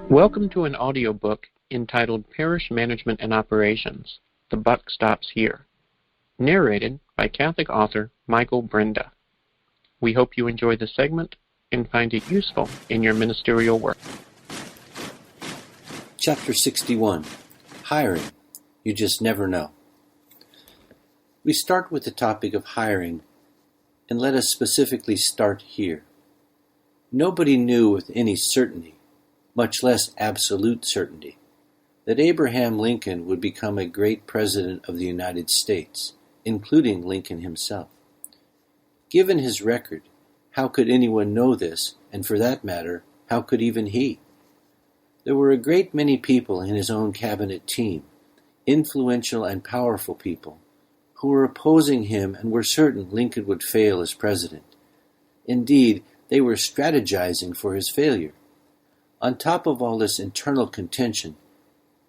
Welcome to an audiobook entitled Parish Management and Operations. The Buck Stops Here. Narrated by Catholic author Michael Brinda. We hope you enjoy the segment and find it useful in your ministerial work. Chapter 61. Hiring. You just never know. We start with the topic of hiring, and let us specifically start here. Nobody knew with any certainty, much less absolute certainty, that Abraham Lincoln would become a great president of the United States, including Lincoln himself. Given his record, how could anyone know this, and for that matter, how could even he? There were a great many people in his own cabinet team, influential and powerful people, who were opposing him and were certain Lincoln would fail as president. Indeed, they were strategizing for his failure. On top of all this internal contention,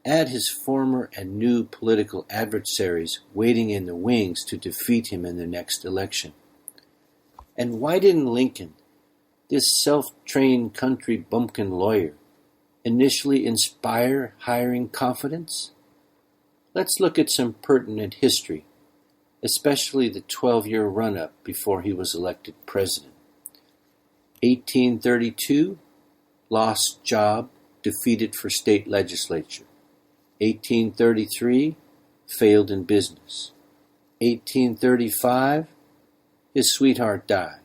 add his former and new political adversaries waiting in the wings to defeat him in the next election. And why didn't Lincoln, this self-trained country bumpkin lawyer, initially inspire hiring confidence? Let's look at some pertinent history, especially the 12-year run-up before he was elected president. 1832, lost job, defeated for state legislature. 1833, failed in business. 1835, his sweetheart died.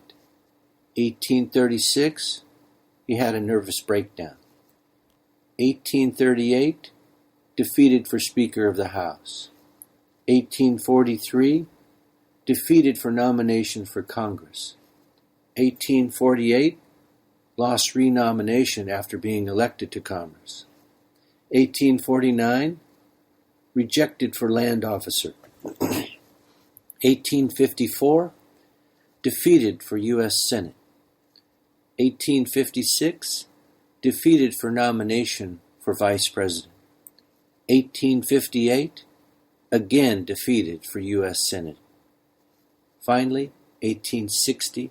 1836, he had a nervous breakdown. 1838, defeated for Speaker of the House. 1843, defeated for nomination for Congress. 1848, lost renomination after being elected to Congress. 1849, rejected for land officer. 1854, defeated for U.S. Senate. 1856, defeated for nomination for vice president. 1858, again defeated for U.S. Senate. Finally, 1860,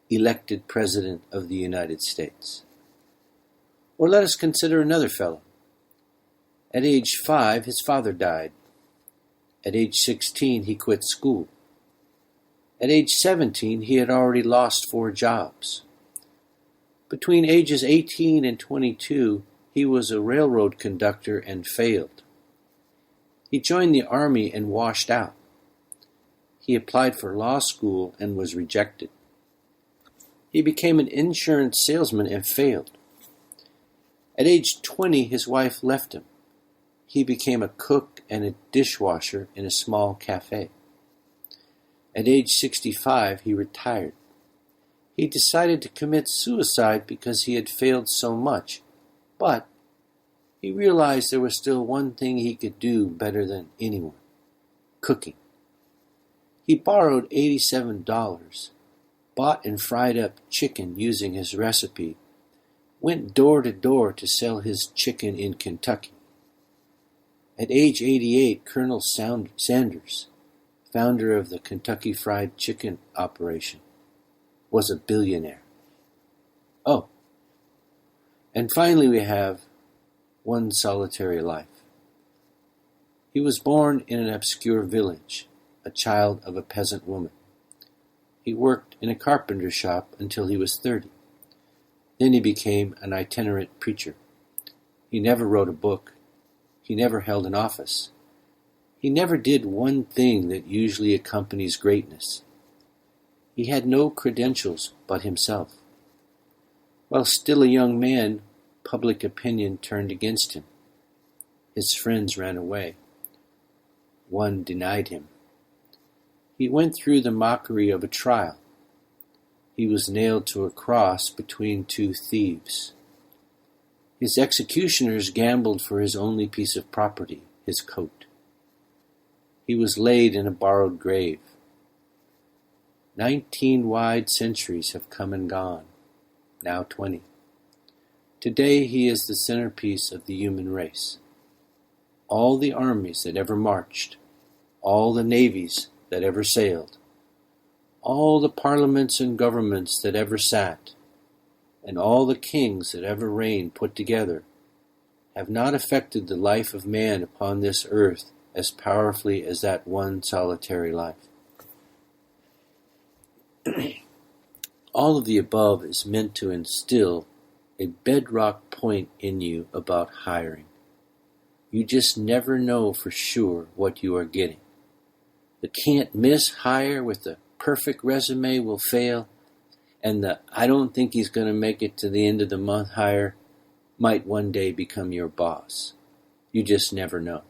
elected President of the United States. Or let us consider another fellow. At age 5, his father died. At age 16, he quit school. At age 17, he had already lost 4 jobs. Between ages 18 and 22, he was a railroad conductor and failed. He joined the army and washed out. He applied for law school and was rejected. He became an insurance salesman and failed. At age 20, his wife left him. He became a cook and a dishwasher in a small cafe. At age 65, he retired. He decided to commit suicide because he had failed so much, but he realized there was still one thing he could do better than anyone: cooking. He borrowed $87, bought and fried up chicken using his recipe, went door to door to sell his chicken in Kentucky. At age 88, Colonel Sanders, founder of the Kentucky Fried Chicken operation, was a billionaire. Oh, and finally we have one solitary life. He was born in an obscure village, a child of a peasant woman. He worked in a carpenter shop until he was 30. Then he became an itinerant preacher. He never wrote a book. He never held an office. He never did one thing that usually accompanies greatness. He had no credentials but himself. While still a young man, public opinion turned against him. His friends ran away. One denied him. He went through the mockery of a trial. He was nailed to a cross between 2 thieves. His executioners gambled for his only piece of property, his coat. He was laid in a borrowed grave. 19 wide centuries have come and gone, now 20. Today he is the centerpiece of the human race. All the armies that ever marched, all the navies that ever sailed, all the parliaments and governments that ever sat, and all the kings that ever reigned put together, have not affected the life of man upon this earth as powerfully as that one solitary life. All of the above is meant to instill a bedrock point in you about hiring. You just never know for sure what you are getting. The can't miss hire with the perfect resume will fail, and the I don't think he's going to make it to the end of the month hire might one day become your boss. You just never know.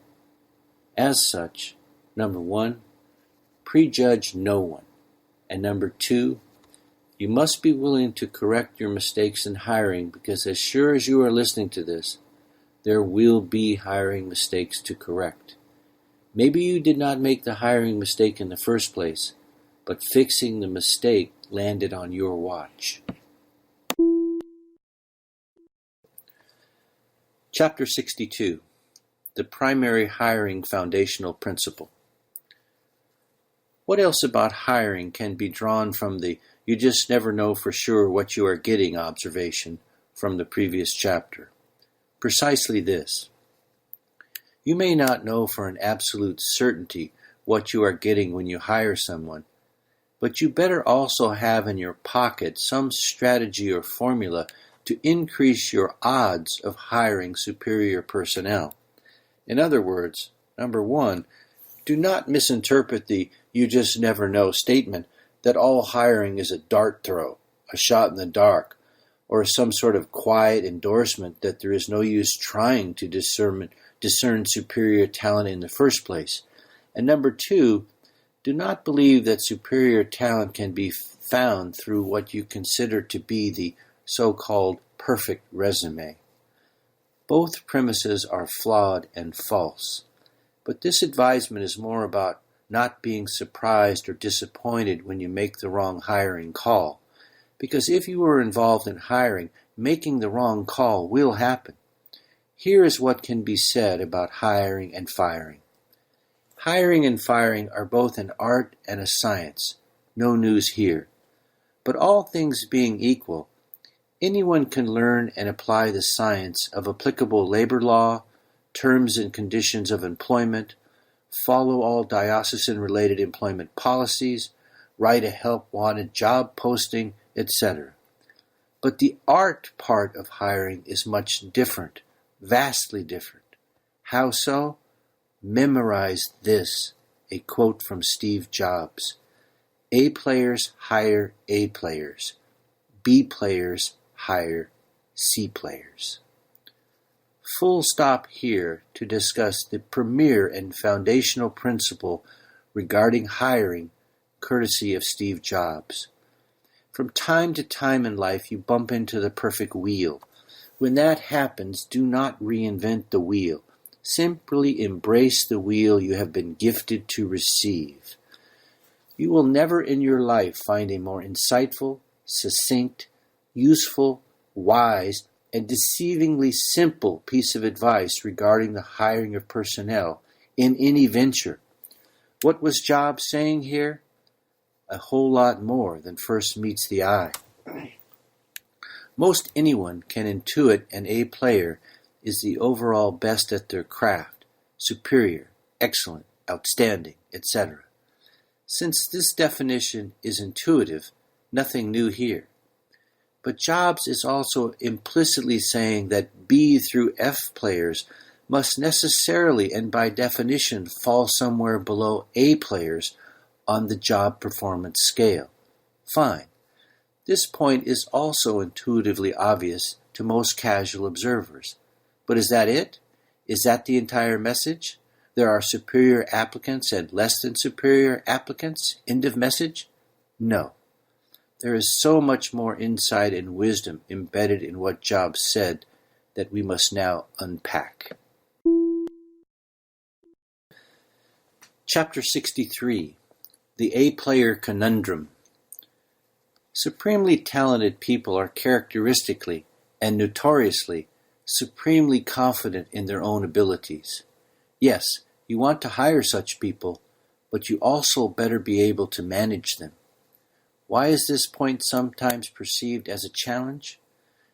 As such, number one, prejudge no one. And number two, you must be willing to correct your mistakes in hiring, because as sure as you are listening to this, there will be hiring mistakes to correct. Maybe you did not make the hiring mistake in the first place, but fixing the mistake landed on your watch. Chapter 62, The Primary Hiring Foundational Principle. What else about hiring can be drawn from the "you just never know for sure what you are getting" observation from the previous chapter? Precisely this. You may not know for an absolute certainty what you are getting when you hire someone, but you better also have in your pocket some strategy or formula to increase your odds of hiring superior personnel. In other words, number one, do not misinterpret the "you just never know" statement that all hiring is a dart throw, a shot in the dark, or some sort of quiet endorsement that there is no use trying to discern superior talent in the first place. And number two, do not believe that superior talent can be found through what you consider to be the so-called perfect resume. Both premises are flawed and false, but this advisement is more about not being surprised or disappointed when you make the wrong hiring call, because if you are involved in hiring, making the wrong call will happen. Here is what can be said about hiring and firing. Hiring and firing are both an art and a science. No news here. But all things being equal, anyone can learn and apply the science of applicable labor law, terms and conditions of employment, follow all diocesan-related employment policies, write a help-wanted job posting, etc. But the art part of hiring is much different, vastly different. How so? Memorize this, a quote from Steve Jobs. A players hire A players. B players hire C players. Full stop here to discuss the premier and foundational principle regarding hiring, courtesy of Steve Jobs. From time to time in life you bump into the perfect wheel. When that happens, do not reinvent the wheel. Simply embrace the wheel you have been gifted to receive. You will never in your life find a more insightful, succinct, useful, wise, and deceivingly simple piece of advice regarding the hiring of personnel in any venture. What was Jobs saying here? A whole lot more than first meets the eye. Most anyone can intuit an A player is the overall best at their craft, superior, excellent, outstanding, etc. Since this definition is intuitive, nothing new here. But Jobs is also implicitly saying that B through F players must necessarily and by definition fall somewhere below A players on the job performance scale. Fine. This point is also intuitively obvious to most casual observers. But is that it? Is that the entire message? There are superior applicants and less than superior applicants? End of message? No. There is so much more insight and wisdom embedded in what Jobs said that we must now unpack. Chapter 63, The A-Player Conundrum. Supremely talented people are characteristically and notoriously supremely confident in their own abilities. Yes, you want to hire such people, but you also better be able to manage them. Why is this point sometimes perceived as a challenge?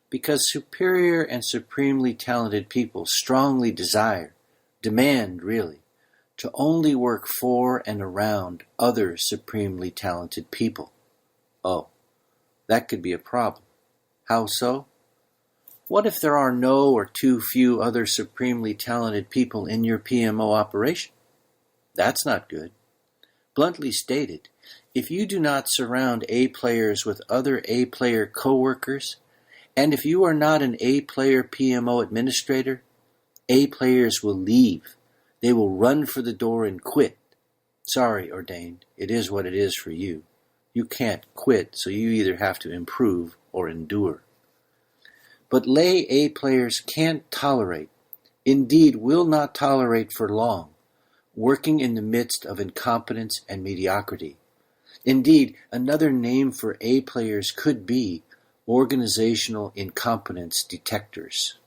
Because superior and supremely talented people strongly demand really, to only work for and around other supremely talented people. Oh, that could be a problem. How so? What if there are no or too few other supremely talented people in your PMO operation? That's not good. Bluntly stated, if you do not surround A players with other A player co-workers, and if you are not an A player PMO administrator, A players will leave. They will run for the door and quit. Sorry, ordained, it is what it is for you. You can't quit, so you either have to improve or endure. But lay A players can't tolerate, indeed will not tolerate for long, working in the midst of incompetence and mediocrity. Indeed, another name for A players could be organizational incompetence detectors.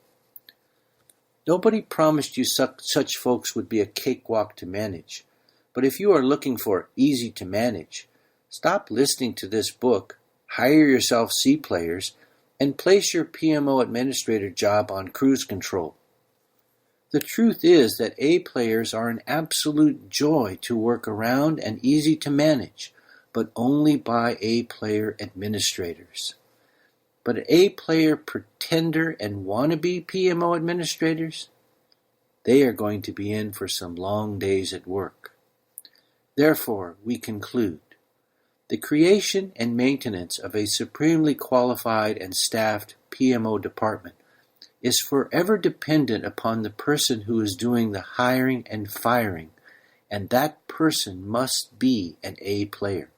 Nobody promised you such folks would be a cakewalk to manage, but if you are looking for easy to manage, stop listening to this book, hire yourself C players, and place your PMO administrator job on cruise control. The truth is that A players are an absolute joy to work around and easy to manage, but only by A player administrators. But A player pretender and wannabe PMO administrators, they are going to be in for some long days at work. Therefore, we conclude, the creation and maintenance of a supremely qualified and staffed PMO department is forever dependent upon the person who is doing the hiring and firing, and that person must be an A player.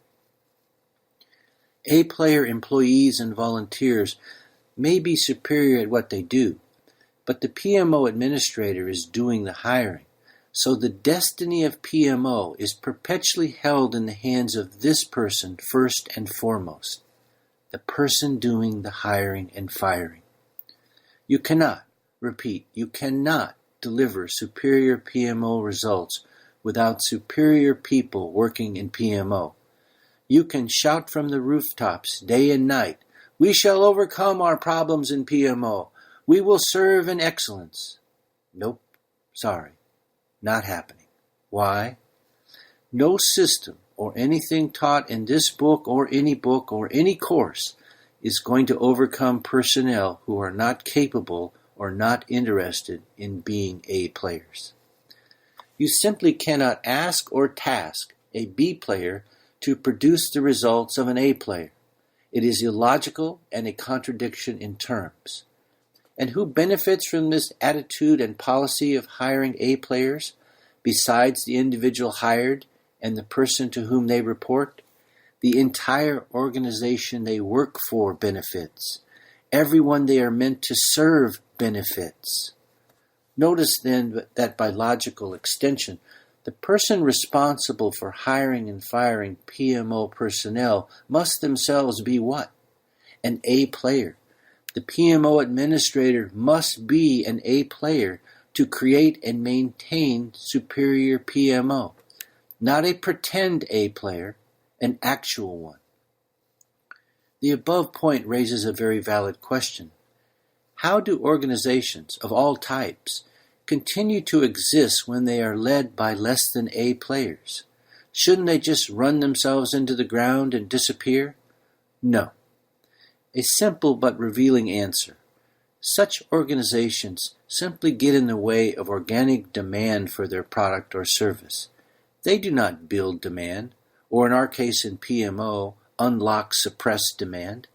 A player employees and volunteers may be superior at what they do, but the PMO administrator is doing the hiring. So the destiny of PMO is perpetually held in the hands of this person first and foremost, the person doing the hiring and firing. You cannot deliver superior PMO results without superior people working in PMO. You can shout from the rooftops day and night, "We shall overcome our problems in PMO. We will serve in excellence." Nope, sorry. Not happening. Why? No system or anything taught in this book or any course is going to overcome personnel who are not capable or not interested in being A players. You simply cannot ask or task a B player to produce the results of an A player. It is illogical and a contradiction in terms. And who benefits from this attitude and policy of hiring A players, besides the individual hired and the person to whom they report? The entire organization they work for benefits. Everyone they are meant to serve benefits. Notice then that by logical extension, the person responsible for hiring and firing PMO personnel must themselves be what? An A player. The PMO administrator must be an A player to create and maintain superior PMO, not a pretend A player, an actual one. The above point raises a very valid question. How do organizations of all types continue to exist when they are led by less than A players? Shouldn't they just run themselves into the ground and disappear? No. A simple but revealing answer. Such organizations simply get in the way of organic demand for their product or service. They do not build demand, or in our case in PMO, unlock suppressed demand.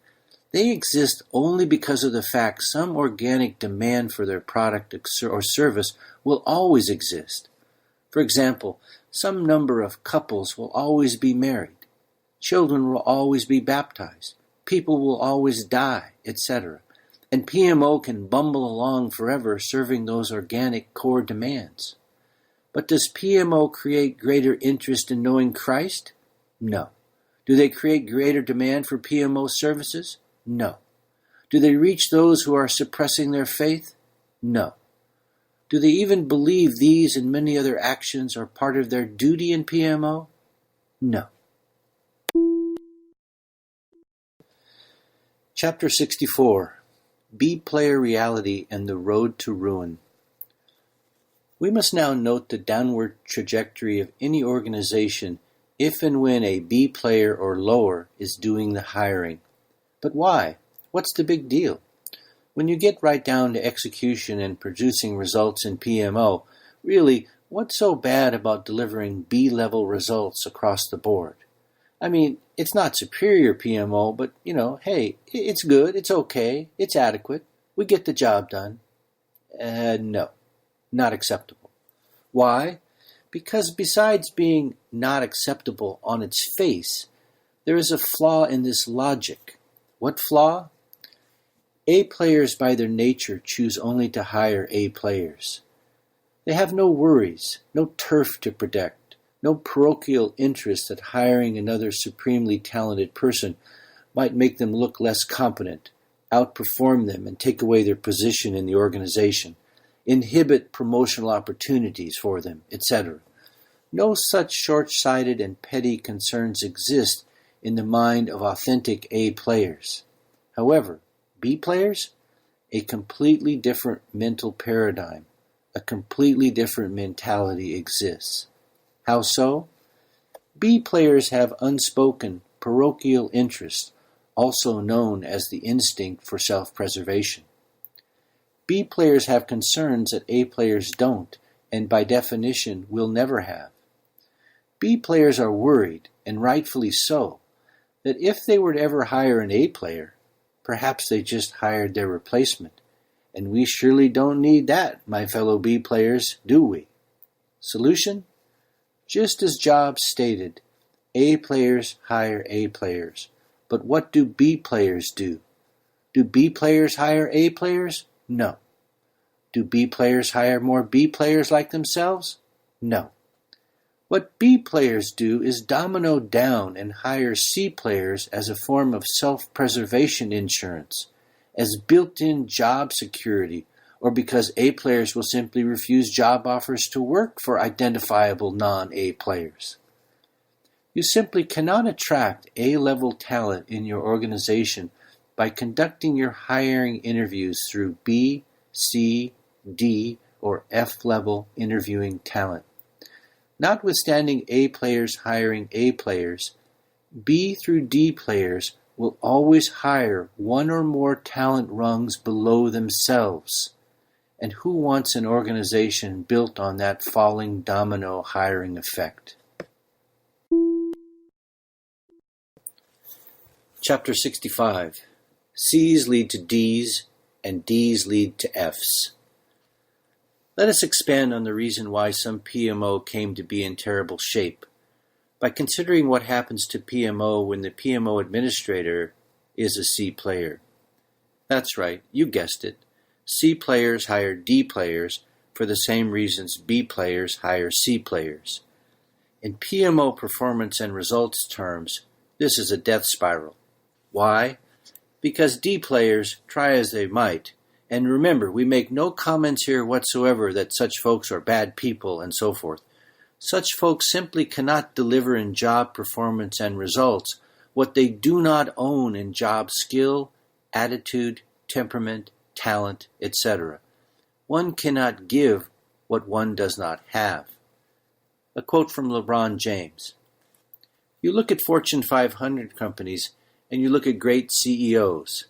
They exist only because of the fact some organic demand for their product or service will always exist. For example, some number of couples will always be married. Children will always be baptized. People will always die, etc. And PMO can bumble along forever serving those organic core demands. But does PMO create greater interest in knowing Christ? No. Do they create greater demand for PMO services? No. Do they reach those who are suppressing their faith? No. Do they even believe these and many other actions are part of their duty in PMO? No. Chapter 64, B-Player Reality and the Road to Ruin. We must now note the downward trajectory of any organization if and when a B player or lower is doing the hiring. But why? What's the big deal? When you get right down to execution and producing results in PMO, really, what's so bad about delivering B-level results across the board? I mean, it's not superior PMO, but, hey, it's good, it's okay, it's adequate, we get the job done. No, not acceptable. Why? Because besides being not acceptable on its face, there is a flaw in this logic. What flaw? A players by their nature choose only to hire A players. They have no worries, no turf to protect, no parochial interest that hiring another supremely talented person might make them look less competent, outperform them and take away their position in the organization, inhibit promotional opportunities for them, etc. No such short-sighted and petty concerns exist in the mind of authentic A players. However, B players? A completely different mental paradigm, a completely different mentality exists. How so? B players have unspoken parochial interest, also known as the instinct for self-preservation. B players have concerns that A players don't, and by definition will never have. B players are worried, and rightfully so, that if they were to ever hire an A player, perhaps they just hired their replacement. And we surely don't need that, my fellow B players, do we? Solution? Just as Jobs stated, A players hire A players. But what do B players do? Do B players hire A players? No. Do B players hire more B players like themselves? No. What B players do is domino down and hire C players as a form of self-preservation insurance, as built-in job security, or because A players will simply refuse job offers to work for identifiable non-A players. You simply cannot attract A-level talent in your organization by conducting your hiring interviews through B, C, D, or F-level interviewing talent. Notwithstanding A players hiring A players, B through D players will always hire one or more talent rungs below themselves. And who wants an organization built on that falling domino hiring effect? Chapter 65. C's lead to D's, and D's lead to F's. Let us expand on the reason why some PMO came to be in terrible shape, by considering what happens to PMO when the PMO administrator is a C player. That's right, you guessed it. C players hire D players for the same reasons B players hire C players. In PMO performance and results terms, this is a death spiral. Why? Because D players, try as they might, and remember, we make no comments here whatsoever that such folks are bad people and so forth. Such folks simply cannot deliver in job performance and results what they do not own in job skill, attitude, temperament, talent, etc. One cannot give what one does not have. A quote from LeBron James. You look at Fortune 500 companies and you look at great CEOs.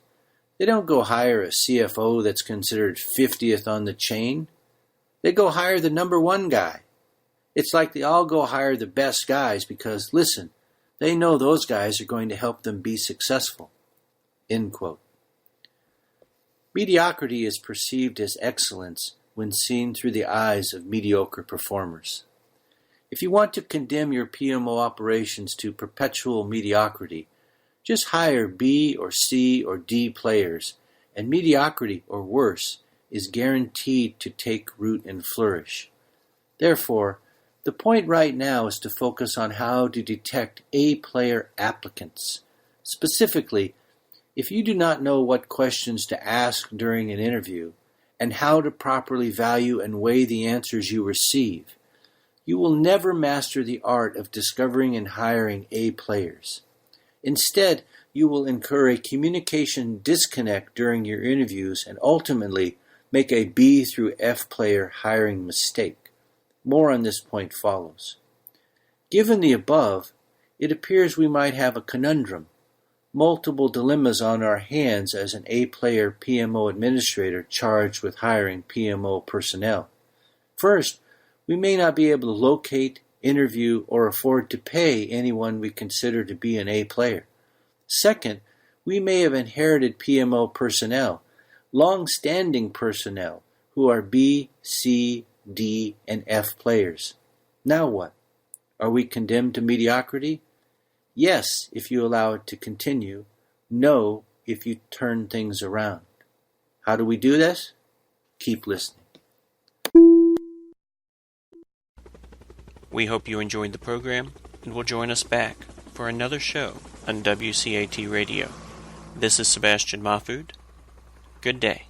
They don't go hire a CFO that's considered 50th on the chain. They go hire the number one guy. It's like they all go hire the best guys because, listen, they know those guys are going to help them be successful. End quote. Mediocrity is perceived as excellence when seen through the eyes of mediocre performers. If you want to condemn your PMO operations to perpetual mediocrity, just hire B or C or D players, and mediocrity, or worse, is guaranteed to take root and flourish. Therefore, the point right now is to focus on how to detect A-player applicants. Specifically, if you do not know what questions to ask during an interview, and how to properly value and weigh the answers you receive, you will never master the art of discovering and hiring A players. Instead, you will incur a communication disconnect during your interviews and ultimately make a B through F player hiring mistake. More on this point follows. Given the above, it appears we might have a conundrum, multiple dilemmas on our hands as an A-player PMO administrator charged with hiring PMO personnel. First, we may not be able to locate, interview, or afford to pay anyone we consider to be an A-player. Second, we may have inherited PMO personnel, long-standing personnel, who are B, C, D, and F players. Now what? Are we condemned to mediocrity? Yes, if you allow it to continue. No, if you turn things around. How do we do this? Keep listening. We hope you enjoyed the program and will join us back for another show on WCAT Radio. This is Sebastian Mahfood. Good day.